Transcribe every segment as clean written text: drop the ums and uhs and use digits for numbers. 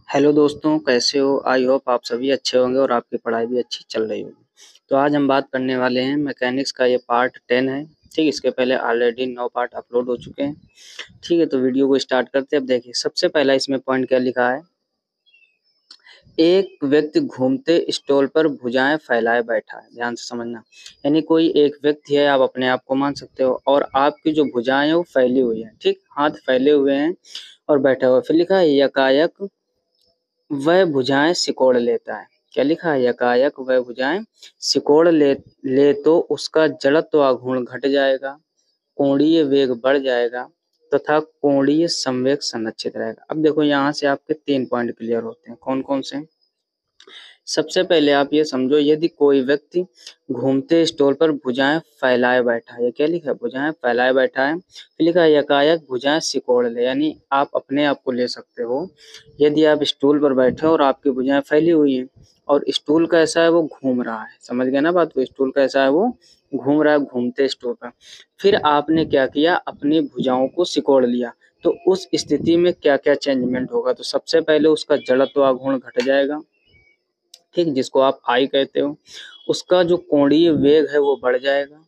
Hello दोस्तों, कैसे हो? आई होप आप सभी अच्छे होंगे और आपकी पढ़ाई भी अच्छी चल रही होगी। तो आज हम बात करने वाले हैं मैकेनिक्स का। ये पार्ट 10 है। ठीक, इसके पहले ऑलरेडी 9 पार्ट अपलोड हो चुके हैं। ठीक है, तो वीडियो को स्टार्ट करते हैं। अब देखिए, सबसे पहला इसमें पॉइंट क्या लिखा है। एक व्यक्ति घूमते स्टॉल पर भुजाएं फैलाए बैठा है। ध्यान से समझना। यानी कोई एक व्यक्ति है, आप अपने आप को मान सकते हो, और आपकी जो भुजाएं हैं वो फैली हुई है। ठीक, हाथ फैले हुए हैं और बैठा हुआ है। फिर लिखा है यकायक वह भुजाएं सिकोड़ लेता है। क्या लिखा है? यकायक वह भुजाएं सिकोड़ ले तो उसका जड़त्व आघूर्ण घट जाएगा, कोणीय वेग बढ़ जाएगा तथा कोणीय संवेग संरक्षित रहेगा। अब देखो, यहाँ से आपके 3 पॉइंट क्लियर होते हैं। कौन कौन से? सबसे पहले आप ये समझो, यदि कोई व्यक्ति घूमते स्टॉल पर भुजाएं फैलाए बैठा है। ये क्या लिखा है? भुजाएं फैलाए बैठा है। फिर लिखा है यकायक भुजाएं सिकोड़ ले, यानी आप अपने आप को ले सकते हो। यदि आप स्टूल पर बैठे हो और आपकी भुजाएं फैली हुई हैं और स्टूल कैसा है? वो घूम रहा है। समझ गए ना बात को? स्टूल कैसा है? वो घूम रहा है, घूमते स्टूल पर। फिर आपने क्या किया? अपनी भुजाओं को सिकोड़ लिया। तो उस स्थिति में क्या क्या चेंजमेंट होगा? तो सबसे पहले उसका जड़त्व आघूर्ण घट जाएगा। ठीक, जिसको आप आई कहते हो। उसका जो कोणीय वेग है वो बढ़ जाएगा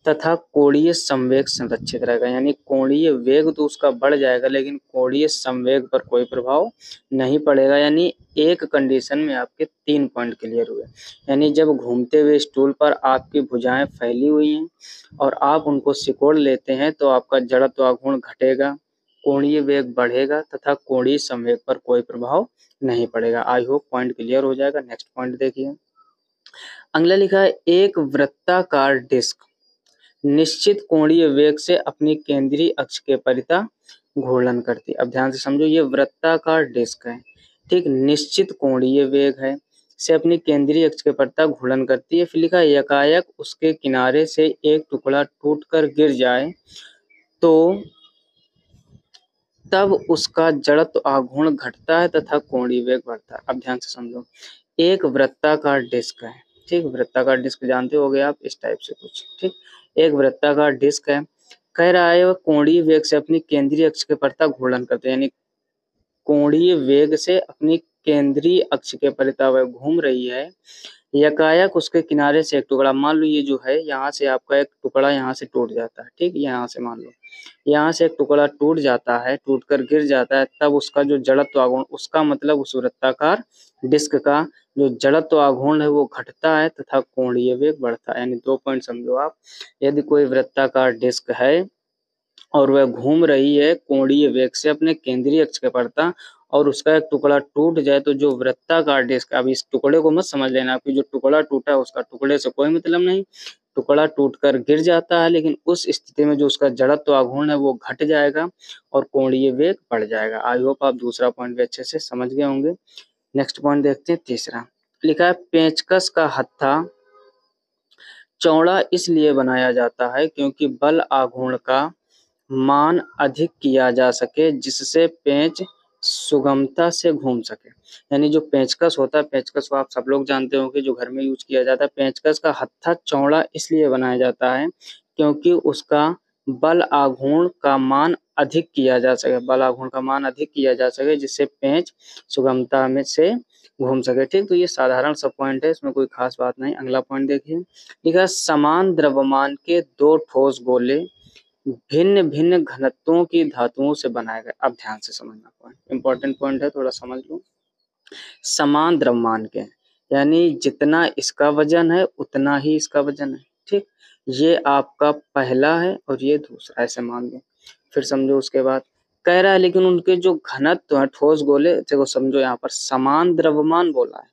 तथा कोणीय संवेग संरक्षित रहेगा। यानी कोणीय वेग तो उसका बढ़ जाएगा, लेकिन कोणीय संवेग पर कोई प्रभाव नहीं पड़ेगा। यानी एक कंडीशन में आपके 3 पॉइंट क्लियर हुए। यानी जब घूमते हुए स्टूल पर आपकी भुजाएं फैली हुई हैं और आप उनको सिकोड़ लेते हैं तो आपका जड़त्व आघूर्ण घटेगा, कोणीय वेग बढ़ेगा तथा कोणीय संवेग पर कोई प्रभाव नहीं पड़ेगा। आई होप पॉइंट क्लियर हो जाएगा। नेक्स्ट पॉइंट देखिए। अगला लिखा है एक वृत्ताकार डिस्क निश्चित कोणीय वेग से अपनी केंद्रीय अक्ष के परितः घूर्णन करती है। अब ध्यान से समझो, ये वृत्ताकार डिस्क है। ठीक, निश्चित कोणीय वेग है से अपनी केंद्रीय अक्ष के परितः घूर्णन करती है। फिर लिखा है यकायक उसके किनारे से एक टुकड़ा टूटकर गिर जाए तो तब उसका जड़त्व आघूर्ण घटता है तथा कोणीय वेग बढ़ता है। अब ध्यान से समझो, एक वृत्ताकार डिस्क है। ठीक, वृत्ताकार डिस्क जानते होगे आप, इस टाइप से कुछ। ठीक, एक वृत्ताकार डिस्क है। कह रहा है वह कोणीय वेग से अपनी केंद्रीय अक्ष के परितः घूर्णन करते हैं। यानी कोणीय वेग से अपनी केंद्रीय अक्ष के परितः वह घूम रही है। यकायक उसके किनारे से एक टुकड़ा, मान लो ये जो है, यहाँ से आपका एक टुकड़ा यहाँ से टूट जाता है। ठीक, यहाँ से मान लो यहाँ से एक टुकड़ा टूट जाता है, टूटकर गिर जाता है, तब उसका जो जड़त्व आघूर्ण, उसका मतलब उस वृत्ताकार डिस्क का जो जड़त्व आघूर्ण है वो घटता है तथा कोणीय वेग बढ़ता है। यानी 2 पॉइंट समझो आप। यदि कोई वृत्ताकार डिस्क है और वह घूम रही है कोणीय वेग से अपने केंद्रीय अक्ष के परितः और उसका एक टुकड़ा टूट जाए तो जो वृत्ताकार डिस्क, अब इस टुकड़े को मत समझ लेना, आपकी जो टुकड़ा टूटा है उसका टुकड़े से कोई मतलब नहीं। टुकड़ा टूटकर गिर जाता है, लेकिन उस स्थिति में जो उसका जड़त्व आघूर्ण है वो घट जाएगा और कोणीय वेग बढ़ जाएगा। आई होप आप दूसरा पॉइंट भी अच्छे से समझ गए होंगे। नेक्स्ट पॉइंट देखते हैं, तीसरा। लिखा है पेंचकस का हत्था चौड़ा इसलिए बनाया जाता है क्योंकि बल आघूर्ण का मान अधिक किया जा सके, जिससे पेंच सुगमता से घूम सके। यानी जो पेंचकस होता है, पेंचकस को आप सब लोग जानते होंगे, जो घर में यूज किया जाता है। पेंचकस का हत्था चौड़ा इसलिए बनाया जाता है क्योंकि उसका बल आघूर्ण का मान अधिक किया जा सके, बल आघूर्ण का मान अधिक किया जा सके, जिससे पेंच सुगमता में से घूम सके। ठीक, तो ये साधारण सा पॉइंट है, इसमें कोई खास बात नहीं। अगला पॉइंट देखिए। लिखा समान द्रव्यमान के 2 ठोस गोले भिन्न भिन्न घनत्वों की धातुओं से बनाए गए। अब ध्यान से समझना, पॉइंट इंपॉर्टेंट पॉइंट है, थोड़ा समझ लो। समान द्रव्यमान के, यानी जितना इसका वजन है उतना ही इसका वजन है। ठीक, ये आपका पहला है और ये दूसरा, ऐसे मान लो। फिर समझो उसके बाद कह रहा है लेकिन उनके जो घनत्व है, ठोस गोले, देखो समझो, यहाँ पर समान द्रव्यमान बोला है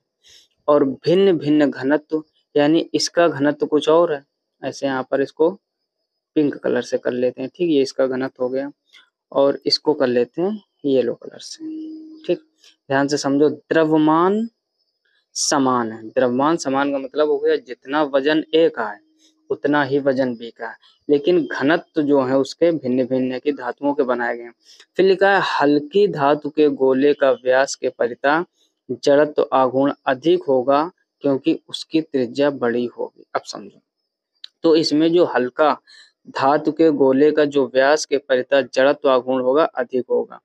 और भिन्न भिन्न घनत्व, यानी इसका घनत्व कुछ और है। ऐसे यहाँ पर इसको पिंक कलर से कर लेते हैं। ठीक, ये इसका घनत्व हो गया और इसको कर लेते हैं येलो कलर से। ठीक, ध्यान से समझो, द्रव्यमान समान है। द्रव्यमान समान का मतलब हो गया जितना वजन ए का है उतना ही वजन बी का है, लेकिन घनत्व जो है उसके भिन्न भिन्न की धातुओं के बनाए गए हैं। फिर लिखा है हल्की धातु के गोले का व्यास के परितः जड़त्व आघूर्ण अधिक होगा क्योंकि उसकी त्रिज्या बड़ी होगी। अब समझो, तो इसमें जो हल्का धातु के गोले का जो व्यास के परितः जड़त्व आघूर्ण होगा अधिक होगा।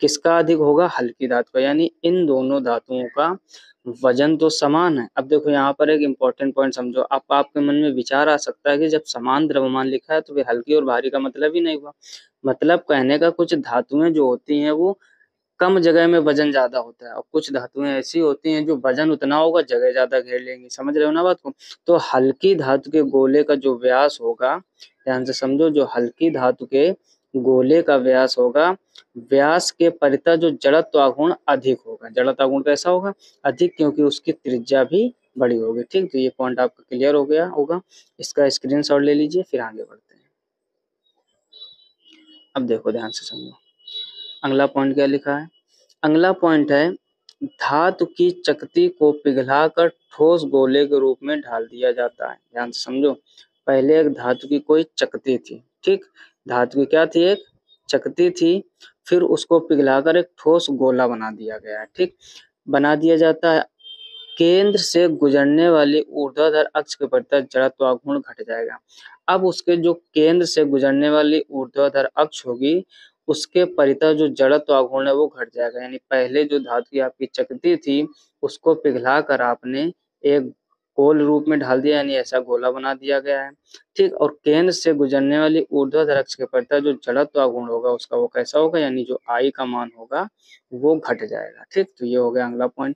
किसका अधिक होगा? हल्की धातु का। यानी इन दोनों धातुओं का वजन तो समान है। अब देखो यहाँ पर एक इंपॉर्टेंट पॉइंट समझो। अब आपके मन में विचार आ सकता है कि जब समान द्रव्यमान लिखा है तो वे हल्की और भारी का मतलब ही नहीं हुआ। मतलब कहने का कुछ धातुएं जो होती हैं वो कम जगह में वजन ज्यादा होता है और कुछ धातुएं ऐसी होती हैं जो वजन उतना होगा जगह ज्यादा घेर लेंगी। समझ रहे हो ना बात को? तो हल्की धातु के गोले का जो व्यास होगा, ध्यान से समझो, जो हल्की धातु के गोले का व्यास होगा, व्यास के परितः जो जड़त्व आघूर्ण अधिक होगा। जड़त्व आघूर्ण कैसा होगा? अधिक, क्योंकि उसकी त्रिज्या भी बड़ी होगी। ठीक, तो ये पॉइंट आपका क्लियर हो गया होगा। इसका स्क्रीनशॉट ले लीजिए, फिर आगे बढ़ते हैं। अब देखो ध्यान से समझो, अगला पॉइंट क्या लिखा है? अगला पॉइंट है धातु की चकती को पिघलाकर ठोस गोले के रूप में ढाल दिया जाता है। ध्यान से समझो, पहले एक धातु की कोई चकती थी, ठीक, धातु की क्या थी? एक चकती थी, फिर उसको पिघलाकर एक ठोस गोला बना दिया गया है। ठीक, बना दिया जाता है। केंद्र से गुजरने वाली ऊर्ध्वाधर अक्ष के प्रति जड़त्वाघूर्ण घट जाएगा। अब उसके जो केंद्र से गुजरने वाली ऊर्ध्वाधर अक्ष होगी उसके परितः जो जड़त्वाघूर्ण है वो घट जाएगा। यानी पहले जो धातु की आपकी चकती थी उसको पिघला कर आपने एक गोल रूप में ढाल दिया, यानी ऐसा गोला बना दिया गया है। ठीक, और केंद्र से गुजरने वाली ऊर्ध्वाधर अक्ष के परितः जो जड़त्वाघूर्ण होगा उसका वो कैसा होगा? यानी जो आई का मान होगा वो घट जाएगा। ठीक, तो ये हो गया अगला पॉइंट।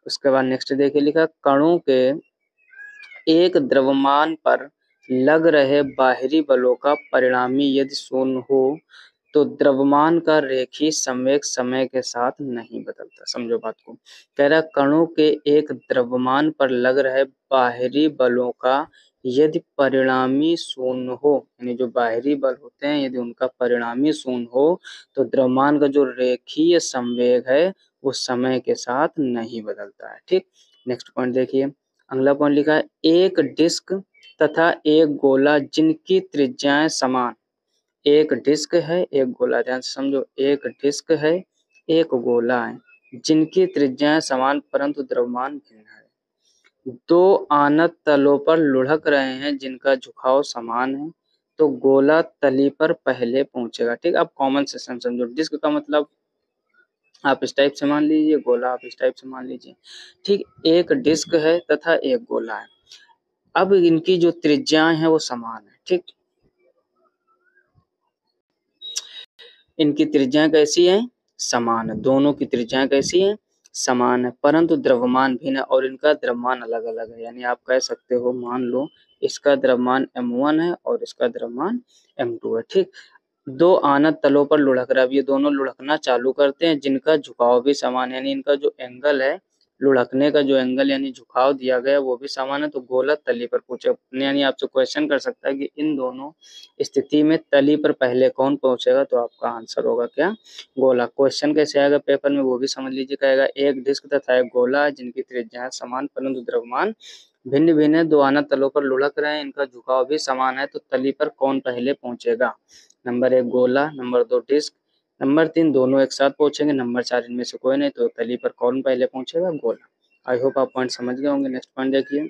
उसके बाद नेक्स्ट देखिए, लिखा कणों के एक द्रव्यमान पर लग रहे बाहरी बलों का परिणामी यदि शून्य हो तो द्रव्यमान का रेखीय संवेग समय के साथ नहीं बदलता। समझो बात को, कह रहा कणों के एक द्रव्यमान पर लग रहे बाहरी बलों का यदि परिणामी शून्य हो, यानी जो बाहरी बल होते हैं यदि उनका परिणामी शून्य हो तो द्रव्यमान का जो रेखीय संवेग है वो समय के साथ नहीं बदलता है। ठीक, नेक्स्ट पॉइंट देखिए, अगला पॉइंट लिखा है एक डिस्क तथा एक गोला जिनकी त्रिज्याएं समान। एक डिस्क है, एक गोला, ध्यान से समझो, एक डिस्क है, एक गोला है, जिनकी त्रिज्याएं समान परंतु द्रव्यमान भिन्न है। दो आनत तलों पर लुढ़क रहे हैं जिनका झुकाव समान है तो गोला तली पर पहले पहुंचेगा। ठीक, अब कॉमन सिस्टम समझो। डिस्क का मतलब आप इस टाइप से मान लीजिए, गोला आप इस टाइप से मान लीजिए। ठीक, एक डिस्क है तथा एक गोला है। अब इनकी जो त्रिज्याएं हैं वो समान है। ठीक, इनकी त्रिज्याएं कैसी हैं? समान है। दोनों की त्रिज्याएं कैसी हैं? समान है, परंतु द्रव्यमान भिन्न है और इनका द्रव्यमान अलग अलग है। यानी आप कह सकते हो, मान लो इसका द्रव्यमान m1 है और इसका द्रव्यमान m2 है। ठीक, दो आनत तलों पर लुढ़क रहा है। अब ये दोनों लुढ़कना चालू करते हैं जिनका झुकाव भी समान है, यानी इनका जो एंगल है, लुढ़कने का जो एंगल यानी झुकाव दिया गया वो भी समान है, तो गोला तली पर पहुंचे। यानी आपसे क्वेश्चन कर सकता है कि इन दोनों स्थिति में तली पर पहले कौन पहुंचेगा, तो आपका आंसर होगा क्या? गोला। क्वेश्चन कैसे आएगा पेपर में वो भी समझ लीजिए। कहेगा एक डिस्क तथा एक गोला जिनकी त्रिज्याएं समान परंतु द्रव्यमान भिन्न भिन्न है, दो आनत तलों पर लुढ़क रहे हैं, इनका झुकाव भी समान है, तो तली पर कौन पहले पहुंचेगा? नंबर 1 गोला, नंबर 2 डिस्क, नंबर 3 दोनों एक साथ पहुंचेंगे, नंबर 4 इनमें से कोई नहीं, तो तली पर कौन पहले पहुंचेगा? गोला। आई होप आप पॉइंट समझ गए होंगे। नेक्स्ट पॉइंट देखिए,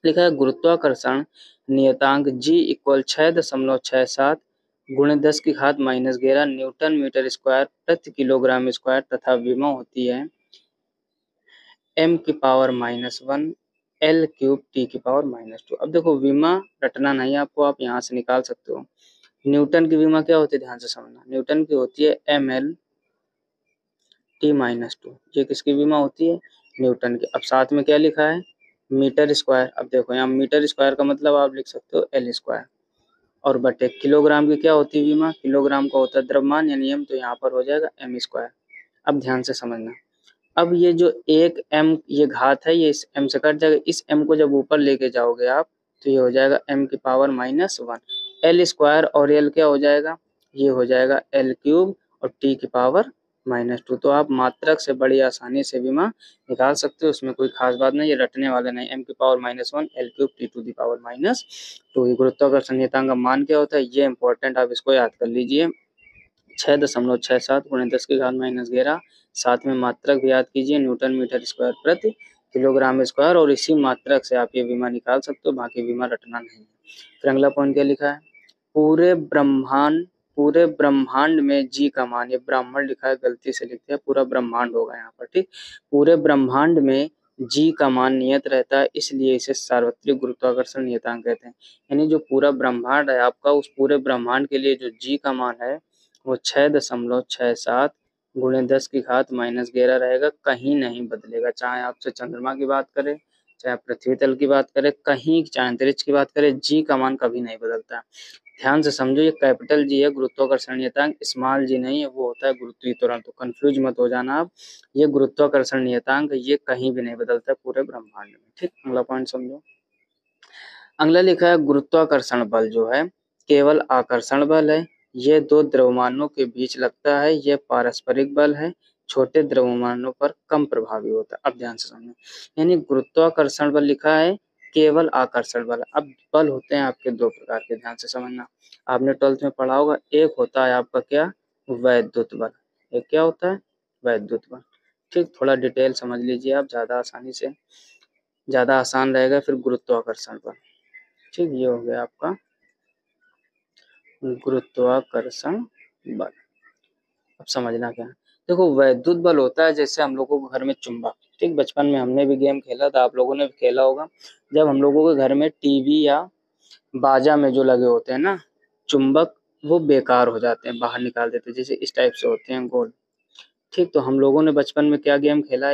लिखा है गुरुत्वाकर्षण नियतांक G इक्वल 6.67 गुणे 10 की घात -11 न्यूटन मीटर स्क्वायर प्रति किलोग्राम स्क्वायर तथा विमा होती है m की पावर -1 L क्यूब T की पावर -2। अब देखो विमा रटना नहीं आपको, आप यहाँ से निकाल सकते हो। न्यूटन की विमा क्या होती है? ध्यान से समझना, न्यूटन की होती है ml T-2। ये किसकी विमा होती है? न्यूटन की। अब साथ में क्या लिखा है? Metre square. अब देखो यहाँ मीटर स्क्वायर का मतलब आप लिख सकते हो L स्क्वायर, और बटे किलोग्राम की क्या होती है विमा? किलोग्राम का होता है द्रव्यमान यानी m, तो यहाँ पर हो जाएगा m स्क्वायर। अब ध्यान से समझना, अब ये जो एक m ये घात है ये इस m से कट जाएगा, इस m को जब ऊपर लेके जाओगे आप तो ये हो जाएगा m की पावर -1 L स्क्वायर, और L क्या हो जाएगा? ये हो जाएगा L क्यूब और T की पावर -2। तो आप मात्रक से बड़ी आसानी से विमा निकाल सकते हो, उसमें कोई खास बात नहीं, ये रटने वाले नहीं। m की power -1 L cube T to the power -2। गुरुत्वाकर्षण नियतांक का मान क्या होता है ये इंपॉर्टेंट, आप इसको याद कर लीजिए। 6.67 गुणे 10 की घात -11, साथ में मात्रक भी याद कीजिए न्यूटन मीटर स्क्वायर प्रति किलोग्राम स्क्वायर, और इसी मात्रक से आप ये विमा निकाल सकते हो, बाकी विमा रटना नहीं है। फिर अगला पॉइंट क्या लिखा है? पूरे ब्रह्मांड में जी का मान, ये ब्राह्मण लिखा है गलती से लिखते हैं, पूरा ब्रह्मांड होगा यहाँ पर, ठीक। पूरे ब्रह्मांड में जी का मान नियत रहता है, इसलिए इसे सार्वत्रिक गुरुत्वाकर्षण नियतांक कहते हैं। यानी जो पूरा ब्रह्मांड है आपका, उस पूरे ब्रह्मांड के लिए जो जी का मान है वो 6.67 गुणे 10 की घात -11 रहेगा, कहीं नहीं बदलेगा। चाहे आपसे चंद्रमा की बात करें, चाहे पृथ्वी तल की बात करें, कहीं चाहे अंतरिक्ष की बात करें, जी का मान कभी नहीं बदलता। ध्यान से समझो, ये कैपिटल जी है गुरुत्वाकर्षण नियतांक, स्मॉल जी नहीं है, वो होता है गुरुत्वीय त्वरण। तो कंफ्यूज मत हो जाना आप, ये गुरुत्वाकर्षण नियतांक ये कहीं भी नहीं बदलता पूरे ब्रह्मांड में, ठीक। अगला पॉइंट समझो। अगला लिखा है गुरुत्वाकर्षण बल जो है केवल आकर्षण बल है, ये दो द्रव्यमानों के बीच लगता है, ये पारस्परिक बल है, छोटे द्रव्यमानों पर कम प्रभावी होता है। अब ध्यान से समझो, यानी गुरुत्वाकर्षण बल लिखा है केवल आकर्षण बल। अब बल होते हैं आपके दो प्रकार के, ध्यान से समझना। आपने 12th में पढ़ा होगा, एक होता है आपका क्या, वैद्युत बल। एक क्या होता है, वैद्युत बल, ठीक। थोड़ा डिटेल समझ लीजिए आप, ज्यादा आसान रहेगा फिर गुरुत्वाकर्षण बल, ठीक। ये हो गया आपका गुरुत्वाकर्षण बल। अब समझना क्या है, देखो वैद्युत बल होता है जैसे हम लोगों के घर में चुंबक, ठीक। बचपन में हमने भी गेम खेला था, आप लोगों ने भी खेला होगा। जब हम लोगों के घर में टीवी या बाजा में जो लगे होते हैं ना चुंबक, वो बेकार हो जाते हैं, बाहर निकाल देते हैं, जैसे इस टाइप से होते हैं गोल, ठीक। तो हम लोगों ने बचपन में क्या गेम खेला,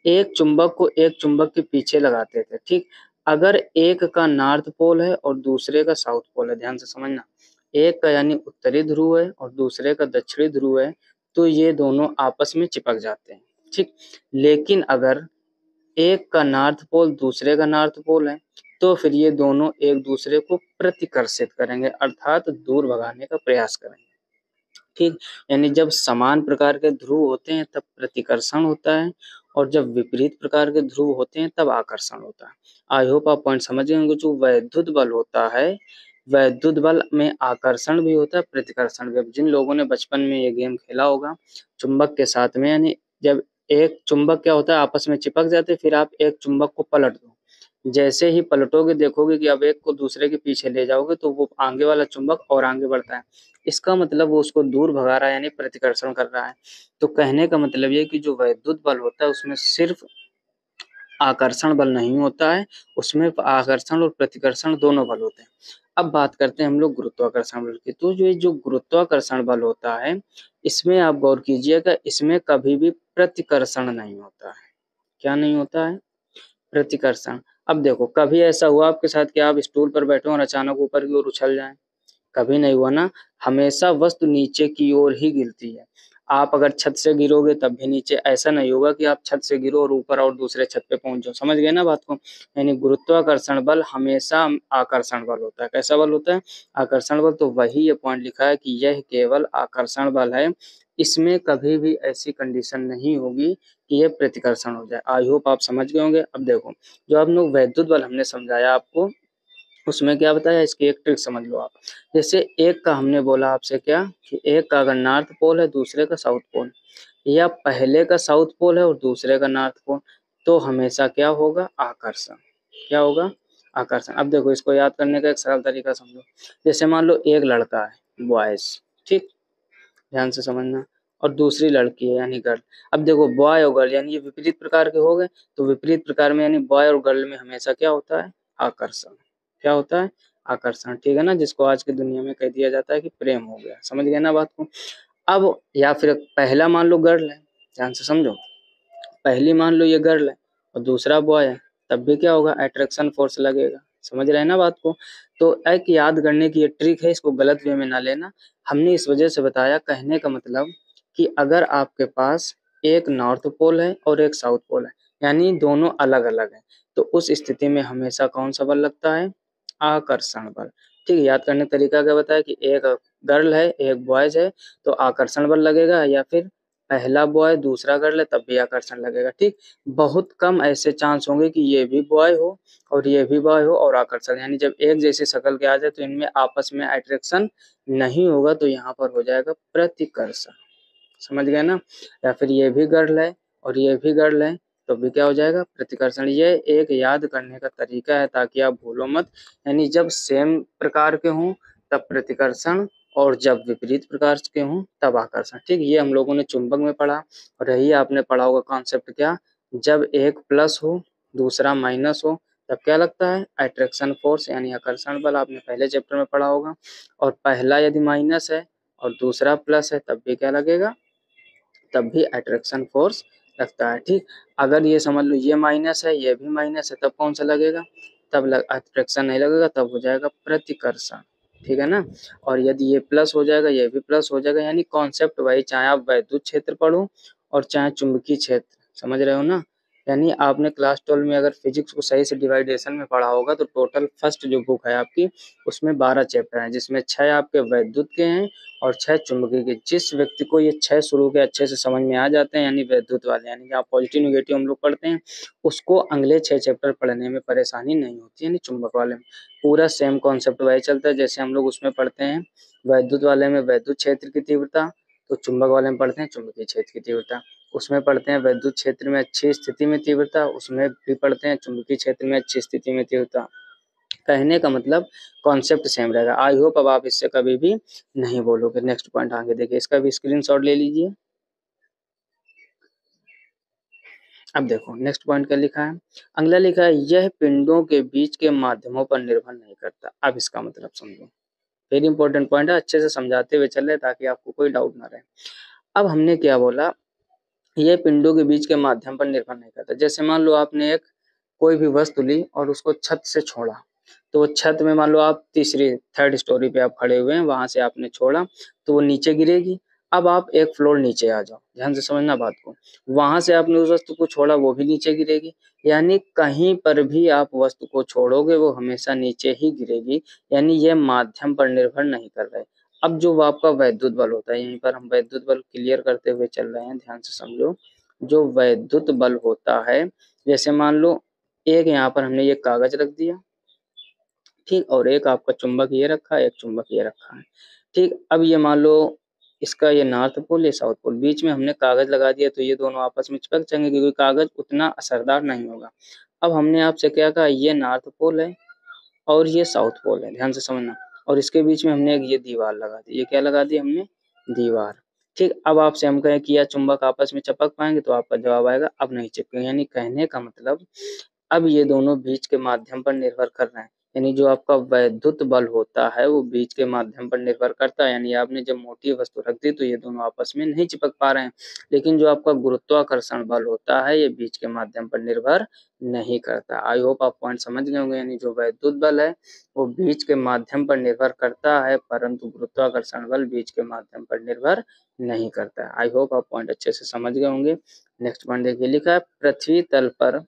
एक चुंबक को एक चुंबक के पीछे लगाते थे, ठीक। अगर एक का नॉर्थ पोल है और दूसरे का साउथ पोल है, ध्यान से समझना, एक का यानी उत्तरी ध्रुव है और दूसरे का दक्षिणी ध्रुव है, तो ये दोनों आपस में चिपक जाते हैं, ठीक। लेकिन अगर एक का नॉर्थ पोल दूसरे का नॉर्थ पोल है, तो फिर ये दोनों एक दूसरे को प्रतिकर्षित करेंगे, अर्थात दूर भगाने का प्रयास करेंगे, ठीक। यानी जब समान प्रकार के ध्रुव होते हैं तब प्रतिकर्षण होता है, और जब विपरीत प्रकार के ध्रुव होते हैं तब आकर्षण होता है। आई होप आप पॉइंट समझ गए होंगे। जो वैद्युत बल होता है, वैद्युत बल में आकर्षण भी होता है, प्रतिकर्षण भी। जिन लोगों ने बचपन में ये गेम खेला होगा चुंबक के साथ में, यानी जब एक चुंबक क्या होता है आपस में चिपक जाते, फिर आप एक चुंबक को पलट दो, जैसे ही पलटोगे देखोगे कि अब एक को दूसरे के पीछे ले जाओगे तो वो आगे वाला चुंबक और आगे बढ़ता है, इसका मतलब वो उसको दूर भगा रहा है, यानी प्रतिकर्षण कर रहा है। तो कहने का मतलब ये कि जो वैद्युत बल होता है उसमें सिर्फ आकर्षण बल नहीं होता है, उसमें आकर्षण और प्रतिकर्षण दोनों बल होते हैं। अब बात करते हैं हम लोग गुरुत्वाकर्षण बल की। तो जो गुरुत्वाकर्षण बल होता है, इसमें आप गौर कीजिएगा, इसमें कभी भी प्रतिकर्षण नहीं होता है। क्या नहीं होता है, प्रतिकर्षण। अब देखो, कभी ऐसा हुआ आपके साथ कि आप स्टूल पर बैठे हो और अचानक ऊपर की ओर उछल जाएं? कभी नहीं हुआ ना। हमेशा वस्तु नीचे की ओर ही गिरती है। आप अगर छत से गिरोगे तब भी नीचे, ऐसा नहीं होगा कि आप छत से गिरो और ऊपर और दूसरे छत पे पहुंच जाओ। समझ गए ना बात को। यानी गुरुत्वाकर्षण बल हमेशा आकर्षण बल होता है। कैसा बल होता है, आकर्षण बल। तो वही ये पॉइंट लिखा है कि यह केवल आकर्षण बल है, इसमें कभी भी ऐसी कंडीशन नहीं होगी कि यह प्रतिकर्षण हो जाए। आई होप आप समझ गए होंगे। अब देखो, जो आप लोग वैद्युत बल हमने समझाया आपको, उसमें क्या बताया, इसकी एक ट्रिक समझ लो आप। जैसे एक का हमने बोला आपसे क्या, कि एक का अगर नॉर्थ पोल है दूसरे का साउथ पोल, या पहले का साउथ पोल है और दूसरे का नॉर्थ पोल, तो हमेशा क्या होगा, आकर्षण। क्या होगा, आकर्षण। अब देखो, इसको याद करने का एक सरल तरीका समझो। जैसे मान लो एक लड़का है, बॉयज, ठीक, ध्यान से समझना, और दूसरी लड़की है यानी गर्ल। अब देखो, बॉय और गर्ल यानी ये विपरीत प्रकार के हो गए, तो विपरीत प्रकार में यानी बॉय और गर्ल में हमेशा क्या होता है, आकर्षण। क्या होता है, आकर्षण, ठीक है ना। जिसको आज की दुनिया में कह दिया जाता है कि प्रेम हो गया। समझ गए ना बात को। अब या फिर पहला मान लो गर्ल है, ध्यान से समझो, पहली मान लो ये गर्ल है और दूसरा बॉय है, तब भी क्या होगा, अट्रैक्शन फोर्स लगेगा। समझ रहे हैं ना बात को। तो एक याद करने की ये ट्रिक है, इसको गलत वे में ना लेना। हमने इस वजह से बताया, कहने का मतलब कि अगर आपके पास एक नॉर्थ पोल है और एक साउथ पोल है, यानी दोनों अलग अलग है, तो उस स्थिति में हमेशा कौन सा बल लगता है, आकर्षण बल। ठीक है, याद करने का तरीका क्या बताया कि एक गर्ल है एक बॉयज है, तो आकर्षण बल लगेगा, या फिर पहला बॉय दूसरा गर्ल है तब भी आकर्षण लगेगा। ठीक, बहुत कम ऐसे चांस होंगे कि ये भी बॉय हो और ये भी बॉय हो और आकर्षण, यानी जब एक जैसी शक्ल के आ जाए तो इनमें आपस में अट्रैक्शन नहीं होगा, तो यहाँ पर हो जाएगा प्रतिकर्षण। समझ गए ना। या फिर ये भी गर्ल है और ये भी गर्ल है, तो भी क्या हो जाएगा, प्रतिकर्षण। ये एक याद करने का तरीका है ताकि आप भूलो मत। यानी जब सेम प्रकार के हों तब प्रतिकर्षण और जब विपरीत प्रकार के हों तब आकर्षण। ठीक, ये हम लोगों ने चुंबक में पढ़ा। और यही आपने पढ़ा होगा कॉन्सेप्ट क्या, जब एक प्लस हो दूसरा माइनस हो तब क्या लगता है, अट्रैक्शन फोर्स यानी आकर्षण बल, आपने पहले चैप्टर में पढ़ा होगा। और पहला यदि माइनस है और दूसरा प्लस है तब भी क्या लगेगा, तब भी अट्रैक्शन फोर्स लगता है। ठीक, अगर ये समझ लो ये माइनस है ये भी माइनस है तब कौन सा लगेगा, तब अट्रैक्शन नहीं लगेगा, तब हो जाएगा प्रतिकर्षण। ठीक है ना। और यदि ये प्लस हो जाएगा ये भी प्लस हो जाएगा, यानी कॉन्सेप्ट वही, चाहे आप वैद्युत क्षेत्र पढ़ो और चाहे चुंबकीय क्षेत्र, समझ रहे हो ना। यानी आपने क्लास 12 में अगर फिजिक्स को सही से डिवाइडेशन में पढ़ा होगा तो टोटल फर्स्ट जो बुक है आपकी उसमें 12 चैप्टर हैं, जिसमें 6 आपके वैद्युत के हैं और 6 चुंबकीय के। जिस व्यक्ति को ये 6 शुरू के अच्छे से समझ में आ जाते हैं यानी वैद्युत वाले, यानी कि आप पॉजिटिव निगेटिव हम लोग पढ़ते हैं, उसको अगले 6 चैप्टर पढ़ने में परेशानी नहीं होती, यानी चुंबक वाले में पूरा सेम कॉन्सेप्ट वही चलता है जैसे हम लोग उसमें पढ़ते हैं। वैद्युत वाले में वैद्युत क्षेत्र की तीव्रता, तो चुंबक वाले में पढ़ते हैं चुंबकीय क्षेत्र की तीव्रता। उसमें पढ़ते हैं वैद्युत क्षेत्र में अच्छी स्थिति में तीव्रता, उसमें भी पढ़ते हैं चुंबकीय क्षेत्र में अच्छी स्थिति में तीव्रता। कहने का मतलब कॉन्सेप्ट सेम रहेगा। आई होप अब आप इससे कभी भी नहीं बोलोगे। नेक्स्ट पॉइंट आगे देखिए, इसका भी स्क्रीनशॉट ले लीजिए। अब देखो नेक्स्ट पॉइंट क्या लिखा है, अगला लिखा है यह पिंडों के बीच के माध्यमों पर निर्भर नहीं करता। अब इसका मतलब समझो, वेरी इंपॉर्टेंट पॉइंट है, अच्छे से समझाते हुए चल रहे ताकि आपको कोई डाउट ना रहे। अब हमने क्या बोला, ये पिंडों के बीच के माध्यम पर निर्भर नहीं करता। जैसे मान लो आपने एक कोई भी वस्तु ली और उसको छत से छोड़ा, तो वो छत में मान लो आप तीसरी थर्ड स्टोरी पे आप खड़े हुए हैं, वहां से आपने छोड़ा तो वो नीचे गिरेगी। अब आप एक फ्लोर नीचे आ जाओ, ध्यान से समझना बात को, वहां से आपने उस वस्तु को छोड़ा वो भी नीचे गिरेगी, यानी कहीं पर भी आप वस्तु को छोड़ोगे वो हमेशा नीचे ही गिरेगी, यानी ये माध्यम पर निर्भर नहीं कर रहे। अब जो आपका वैद्युत बल होता है, यहीं पर हम वैद्युत बल क्लियर करते हुए चल रहे हैं, ध्यान से समझो। जो वैद्युत बल होता है, जैसे मान लो एक यहाँ पर हमने ये कागज रख दिया, ठीक, और एक आपका चुंबक ये रखा है, एक चुंबक ये रखा है। ठीक, अब ये मान लो इसका ये नॉर्थ पोल ये साउथ पोल, बीच में हमने कागज लगा दिया तो ये दोनों आपस में चिपक जाएंगे क्योंकि कागज उतना असरदार नहीं होगा। अब हमने आपसे क्या कहा, ये नॉर्थ पोल है और ये साउथ पोल है, ध्यान से समझना। और इसके बीच में हमने एक ये दीवार लगा दी, ये क्या लगा दी हमने, दीवार। ठीक, अब आपसे हम कहें कि यह चुंबक आपस में चिपक पाएंगे तो आपका जवाब आएगा अब नहीं चिपकेंगे, यानी कहने का मतलब अब ये दोनों बीच के माध्यम पर निर्भर कर रहे हैं, यानी जो आपका वैद्युत बल होता है वो बीच के माध्यम पर निर्भर करता है, यानी आपने जब मोटी वस्तु रख दी तो ये दोनों आपस में नहीं चिपक पा रहे हैं। लेकिन जो आपका गुरुत्वाकर्षण बल होता है ये बीच के माध्यम पर निर्भर नहीं करता। आई होप आप पॉइंट समझ गए होंगे, यानी जो वैद्युत बल है वो बीच के माध्यम पर निर्भर करता है परंतु गुरुत्वाकर्षण बल बीच के माध्यम पर निर्भर नहीं करता है। आई होप आप पॉइंट अच्छे से समझ गए होंगे। नेक्स्ट पॉइंट देखिए, लिखा है पृथ्वी तल पर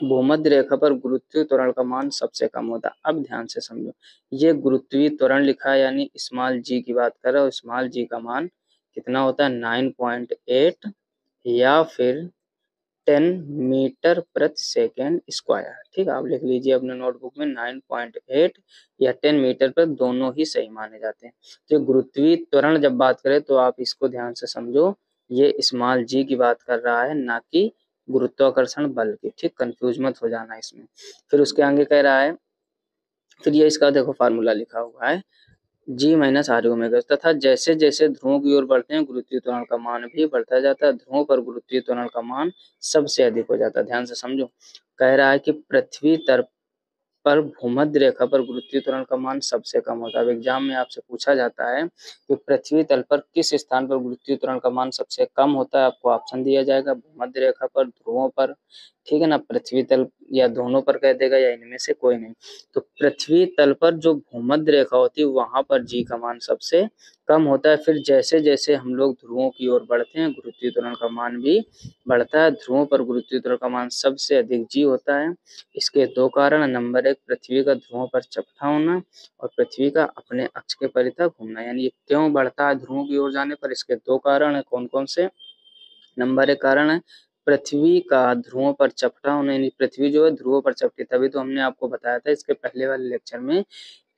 भूमध्य रेखा पर गुरुत्वीय त्वरण का मान सबसे कम होता है। अब ध्यान से समझो, ये गुरुत्वीय त्वरण लिखा है यानी स्मॉल जी की बात कर रहा हूँ, स्मॉल जी का मान कितना होता है 9.8 या फिर 10 मीटर प्रति सेकेंड स्क्वायर। ठीक है, आप लिख लीजिए अपने नोटबुक में 9.8 या 10 मीटर पर, दोनों ही सही माने जाते हैं। तो गुरुत्वीय त्वरण जब बात करें तो आप इसको ध्यान से समझो, ये स्मॉल जी की बात कर रहा है ना कि गुरुत्वाकर्षण बल की। ठीक, कंफ्यूज मत हो जाना इसमें। फिर उसके आगे कह रहा है, फिर ये इसका देखो फार्मूला लिखा हुआ है जी माइनस आर ओमेगा, तथा जैसे जैसे ध्रुवों की ओर बढ़ते हैं गुरुत्वीय त्वरण का मान भी बढ़ता जाता है, ध्रुवों पर गुरुत्वीय त्वरण का मान सबसे अधिक हो जाता है। ध्यान से समझो, कह रहा है कि पृथ्वी तल पर भूमध्य रेखा पर गुरुत्वीय त्वरण का मान सबसे कम होता है। अब एग्जाम में आपसे पूछा जाता है कि पृथ्वी तल पर किस स्थान पर गुरुत्वीय त्वरण का मान सबसे कम होता है, आपको ऑप्शन दिया जाएगा भूमध्य रेखा पर, ध्रुवों पर, ठीक है ना, पृथ्वी तल या दोनों पर कह देगा या इनमें से कोई नहीं। तो पृथ्वी तल पर जो भूमध्य रेखा होती है वहां पर जी का मान सबसे कम होता है। फिर जैसे जैसे हम लोग ध्रुवों की ओर बढ़ते हैं गुरुत्वीय त्वरण का मान भी बढ़ता है, ध्रुवों पर गुरुत्वीय त्वरण का मान सबसे अधिक जी होता है। इसके दो कारण, नंबर एक पृथ्वी का ध्रुवों पर चपटा होना और पृथ्वी का अपने अक्ष के परितः घूमना। यानी ये क्यों बढ़ता है ध्रुवों की ओर जाने पर, इसके दो कारण है। कौन कौन से, नंबर एक कारण है पृथ्वी का ध्रुवों पर चपटा होना, यानी पृथ्वी जो है ध्रुवों पर चपटी, तभी तो हमने आपको बताया था इसके पहले वाले लेक्चर में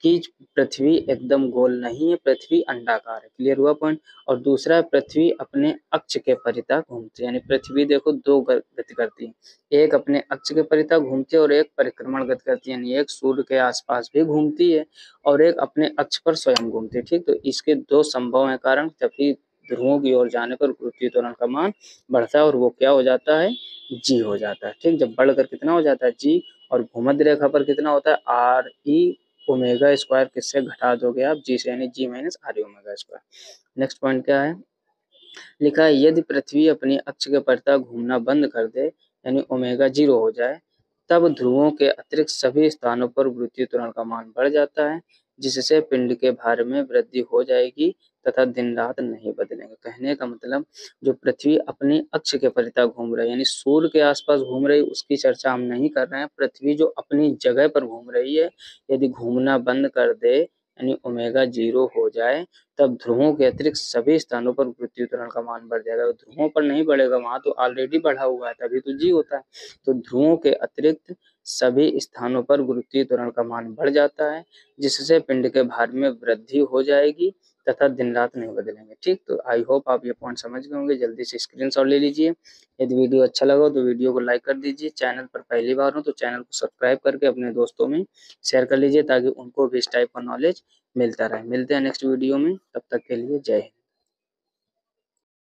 कि पृथ्वी एकदम गोल नहीं है, पृथ्वी अंडाकार है। क्लियर हुआ पॉइंट। और दूसरा, पृथ्वी अपने अक्ष के परितः घूमती है, यानी पृथ्वी देखो दो गति करती है, एक अपने अक्ष के परितः घूमती है और एक परिक्रमण गति करती है, यानी एक सूर्य के आसपास भी घूमती है और एक अपने अक्ष पर स्वयं घूमती है। ठीक, तो इसके दो संभव है कारण, तभी ध्रुवों की ओर जाने पर पृथ्वी त्वरण का मान बढ़ता है और वो क्या हो जाता है, जी हो जाता है। ठीक, जब बढ़कर कितना हो जाता है, जी। और भूमध्य रेखा पर कितना होता है, आर ई ओमेगा स्क्वायर, किससे घटा दोगे आप, जी से, यानी G minus r omega square. Next point क्या है, लिखा है यदि पृथ्वी अपनी अक्ष के परितः घूमना बंद कर दे, यानी ओमेगा 0 हो जाए, तब ध्रुवों के अतिरिक्त सभी स्थानों पर गुरुत्वीय त्वरण का मान बढ़ जाता है, जिससे पिंड के भार में वृद्धि हो जाएगी तथा दिन रात नहीं बदलेंगे। कहने का मतलब, जो पृथ्वी अपनी अक्ष के परितः घूम रही है, यानी सूर्य के आसपास घूम रही, उसकी चर्चा हम नहीं कर रहे हैं। पृथ्वी जो अपनी जगह पर घूम रही है, यदि घूमना बंद कर दे, यानी ओमेगा 0 हो जाए, तब ध्रुवों के अतिरिक्त सभी स्थानों पर पृथ्वी त्वरण का मान बढ़ जाएगा। ध्रुवों पर नहीं बढ़ेगा, वहां तो ऑलरेडी बढ़ा हुआ है, तभी तो जी होता है। तो ध्रुवों के अतिरिक्त सभी स्थानों पर गुरुत्वीय त्वरण का मान बढ़ जाता है, जिससे पिंड के भार में वृद्धि हो जाएगी तथा दिन रात नहीं बदलेंगे। ठीक, तो आई होप आप ये पॉइंट समझ गए होंगे। जल्दी से स्क्रीनशॉट ले लीजिए। यदि वीडियो अच्छा लगा हो तो वीडियो को लाइक कर दीजिए। चैनल पर पहली बार हो तो चैनल को सब्सक्राइब करके अपने दोस्तों में शेयर कर लीजिए, ताकि उनको भी इस टाइप का नॉलेज मिलता रहे। मिलते हैं नेक्स्ट वीडियो में, तब तक के लिए जय हिंद।